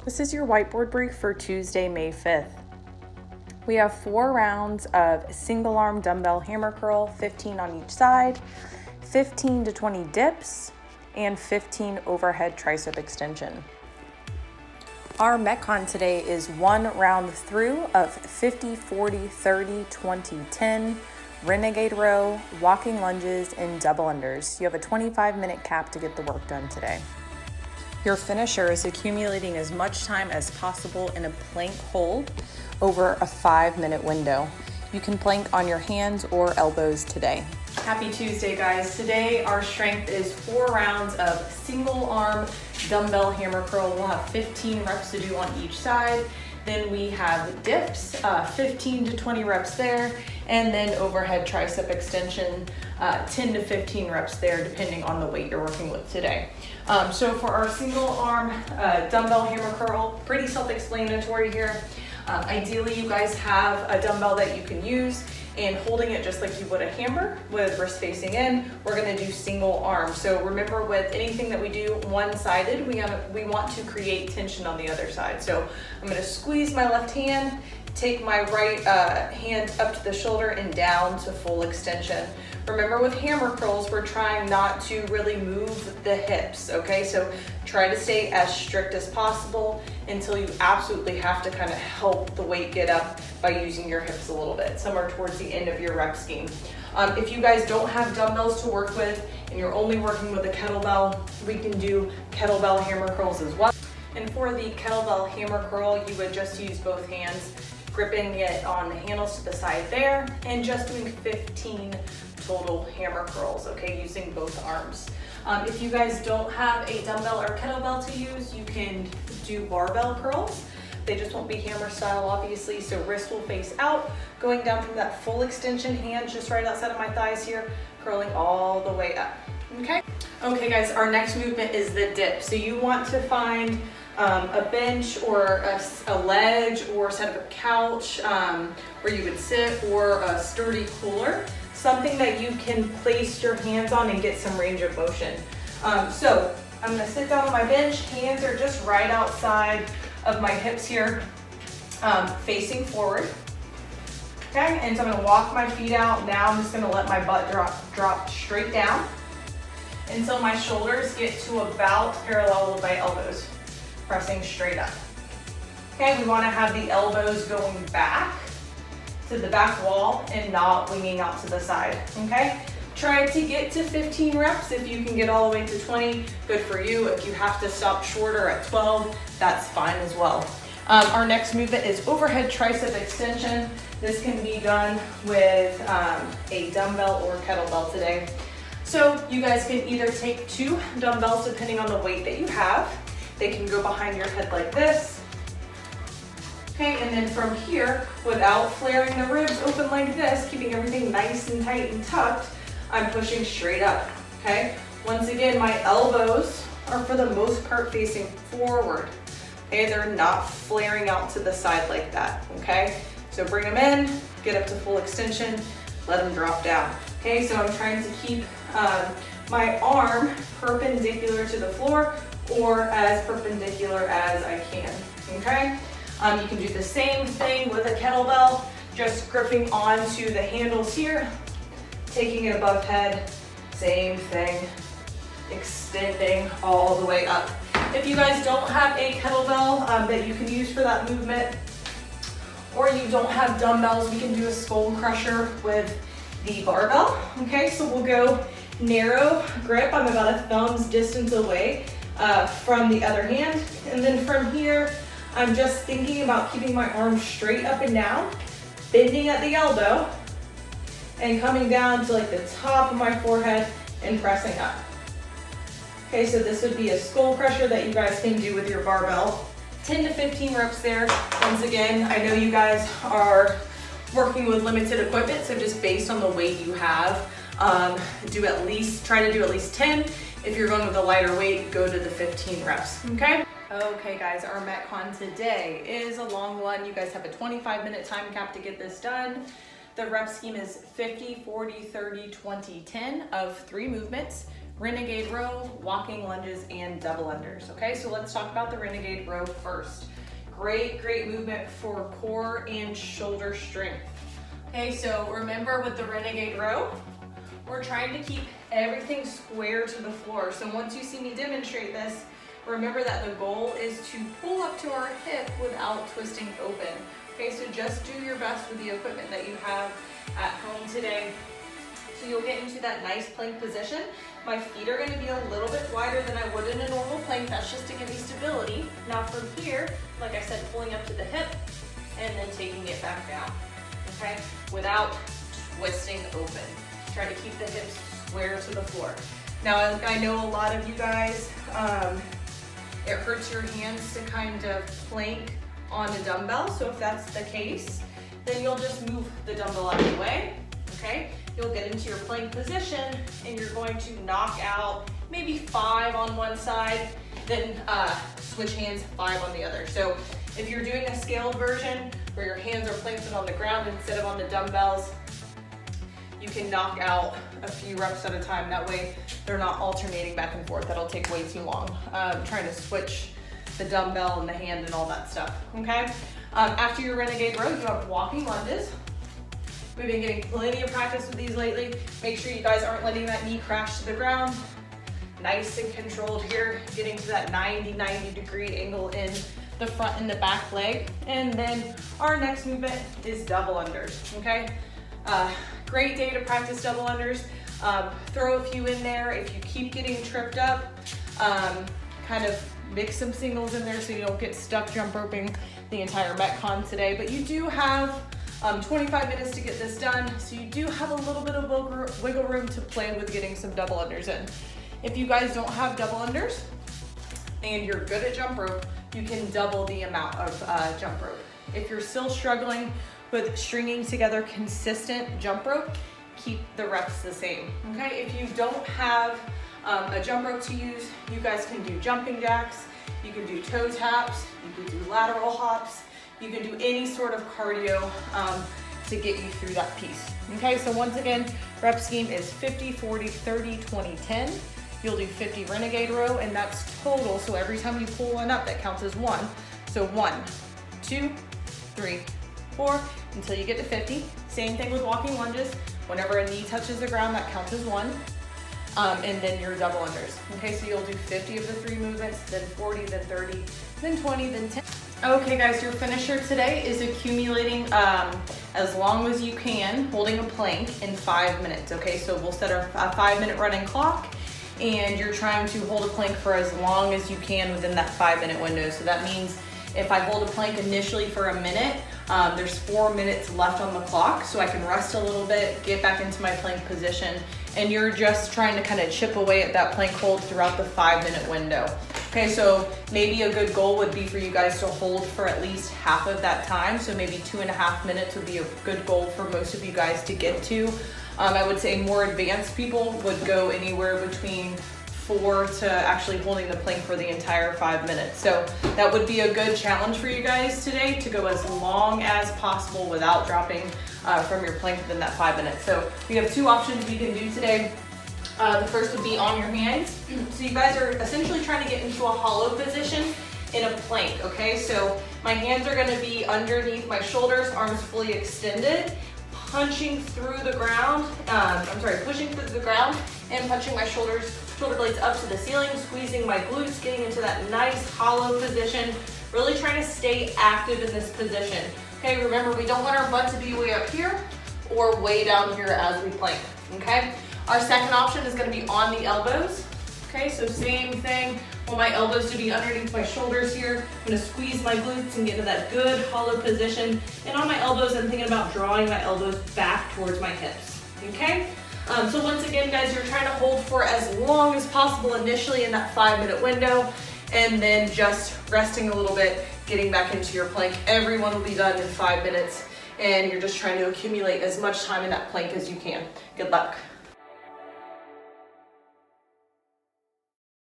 This is your whiteboard brief for Tuesday, May 5th. We have 4 rounds of single arm dumbbell hammer curl, 15 on each side, 15 to 20 dips, and 15 overhead tricep extension. Our Metcon today is 1 round through of 50, 40, 30, 20, 10, renegade row, walking lunges, and double unders. You have a 25-minute cap to get the work done today. Your finisher is accumulating as much time as possible in a plank hold over a 5-minute window. You can plank on your hands or elbows today. Happy Tuesday, guys. Today our strength is 4 rounds of single arm dumbbell hammer curl. We'll have 15 reps to do on each side. Then we have dips, 15 to 20 reps there, and then overhead tricep extension, 10 to 15 reps there, depending on the weight you're working with today. So for our single arm dumbbell hammer curl, pretty self-explanatory here. Ideally, you guys have a dumbbell that you can use, and holding it just like you would a hammer with wrist facing in, we're gonna do single arm. So remember, with anything that we do one-sided, we want to create tension on the other side. So I'm gonna squeeze my left hand, take my right hand up to the shoulder and down to full extension. Remember, with hammer curls, we're trying not to really move the hips, okay? So try to stay as strict as possible until you absolutely have to kind of help the weight get up by using your hips a little bit, somewhere towards the end of your rep scheme. If you guys don't have dumbbells to work with and you're only working with a kettlebell, we can do kettlebell hammer curls as well. And for the kettlebell hammer curl, you would just use both hands, gripping it on the handles to the side there, and just doing 15 total hammer curls, okay, using both arms. If you guys don't have a dumbbell or kettlebell to use, you can do barbell curls. They just won't be hammer style, obviously, so wrist will face out, going down from that full extension, hands just right outside of my thighs here, curling all the way up, okay? Okay, guys, our next movement is the dip. So you want to find a bench or a ledge or set of a couch where you would sit, or a sturdy cooler, something that you can place your hands on and get some range of motion. So I'm gonna sit down on my bench, hands are just right outside of my hips here, facing forward. Okay, and so I'm gonna walk my feet out. Now I'm just gonna let my butt drop straight down until my shoulders get to about parallel with my elbows, pressing straight up. Okay, we wanna have the elbows going back to the back wall and not winging out to the side, okay? Try to get to 15 reps. If you can get all the way to 20, good for you. If you have to stop shorter at 12, that's fine as well. Our next movement is overhead tricep extension. This can be done with a dumbbell or kettlebell today. So you guys can either take 2 dumbbells depending on the weight that you have. They can go behind your head like this. Okay, and then from here, without flaring the ribs open like this, keeping everything nice and tight and tucked, I'm pushing straight up, okay? Once again, my elbows are for the most part facing forward, okay? They're not flaring out to the side like that, okay? So bring them in, get up to full extension, let them drop down, okay? So I'm trying to keep my arm perpendicular to the floor, or as perpendicular as I can, okay? You can do the same thing with a kettlebell, just gripping onto the handles here, taking it above head, same thing, extending all the way up. If you guys don't have a kettlebell that you can use for that movement, or you don't have dumbbells, we can do a skull crusher with the barbell, okay? So we'll go narrow grip. I'm about a thumb's distance away from the other hand, and then from here, I'm just thinking about keeping my arms straight up and down, bending at the elbow, and coming down to like the top of my forehead and pressing up. Okay, so this would be a skull crusher that you guys can do with your barbell. 10 to 15 reps there. Once again, I know you guys are working with limited equipment, so just based on the weight you have, try to do at least 10. If you're going with a lighter weight, go to the 15 reps, okay? Okay guys, our Metcon today is a long one. You guys have a 25-minute time cap to get this done. The rep scheme is 50, 40, 30, 20, 10 of 3 movements. renegade row, walking lunges, and double unders. Okay, so let's talk about the renegade row first. Great movement for core and shoulder strength. Okay, so remember with the renegade row, we're trying to keep everything square to the floor. So once you see me demonstrate this, remember that the goal is to pull up to our hip without twisting open. Okay, so just do your best with the equipment that you have at home today. So you'll get into that nice plank position. My feet are gonna be a little bit wider than I would in a normal plank. That's just to give me stability. Now from here, like I said, pulling up to the hip and then taking it back down, okay? Without twisting open. Try to keep the hips square to the floor. Now, I know a lot of you guys, it hurts your hands to kind of plank on a dumbbell. So if that's the case, then you'll just move the dumbbell out of the way, okay? You'll get into your plank position and you're going to knock out maybe 5 on one side, then switch hands, 5 on the other. So if you're doing a scaled version where your hands are planted on the ground instead of on the dumbbells, you can knock out a few reps at a time. That way they're not alternating back and forth. That'll take way too long. Trying to switch the dumbbell and the hand and all that stuff, okay? After your renegade row, you have walking lunges. We've been getting plenty of practice with these lately. Make sure you guys aren't letting that knee crash to the ground. Nice and controlled here, getting to that 90 degree angle in the front and the back leg. And then our next movement is double unders, okay? Great day to practice double unders. Throw a few in there. If you keep getting tripped up, kind of mix some singles in there so you don't get stuck jump roping the entire Metcon today. But you do have 25 minutes to get this done, so you do have a little bit of wiggle room to play with getting some double unders in. If you guys don't have double unders and you're good at jump rope, you can double the amount of jump rope. If you're still struggling with stringing together consistent jump rope, keep the reps the same, okay? If you don't have a jump rope to use, you guys can do jumping jacks, you can do toe taps, you can do lateral hops, you can do any sort of cardio to get you through that piece, okay? So once again, rep scheme is 50, 40, 30, 20, 10. You'll do 50 renegade row, and that's total, so every time you pull one up, that counts as 1. So 1, 2, 3, 4, until you get to 50. Same thing with walking lunges. Whenever a knee touches the ground, that counts as 1. And then your double unders. Okay, so you'll do 50 of the 3 movements, then 40, then 30, then 20, then 10. Okay guys, your finisher today is accumulating as long as you can, holding a plank in 5 minutes. Okay, so we'll set a 5-minute running clock, and you're trying to hold a plank for as long as you can within that 5-minute window. So that means if I hold a plank initially for a minute, there's 4 minutes left on the clock, so I can rest a little bit, get back into my plank position, and you're just trying to kind of chip away at that plank hold throughout the 5-minute window. Okay, so maybe a good goal would be for you guys to hold for at least half of that time, so maybe 2.5 minutes would be a good goal for most of you guys to get to. I would say more advanced people would go anywhere between 4 to actually holding the plank for the entire 5 minutes. So that would be a good challenge for you guys today, to go as long as possible without dropping from your plank within that 5 minutes. So we have 2 options we can do today. The first would be on your hands. So you guys are essentially trying to get into a hollow position in a plank, okay? So my hands are gonna be underneath my shoulders, arms fully extended, pushing through the ground and punching my shoulder blades up to the ceiling, squeezing my glutes, getting into that nice hollow position, really trying to stay active in this position. Okay, remember, we don't want our butt to be way up here or way down here as we plank, okay? Our second option is gonna be on the elbows. Okay, so same thing. I want my elbows to be underneath my shoulders here. I'm gonna squeeze my glutes and get into that good hollow position. And on my elbows, I'm thinking about drawing my elbows back towards my hips, okay? So once again, guys, you're trying to hold for as long as possible initially in that 5-minute window, and then just resting a little bit, getting back into your plank. Everyone will be done in 5 minutes, and you're just trying to accumulate as much time in that plank as you can. Good luck.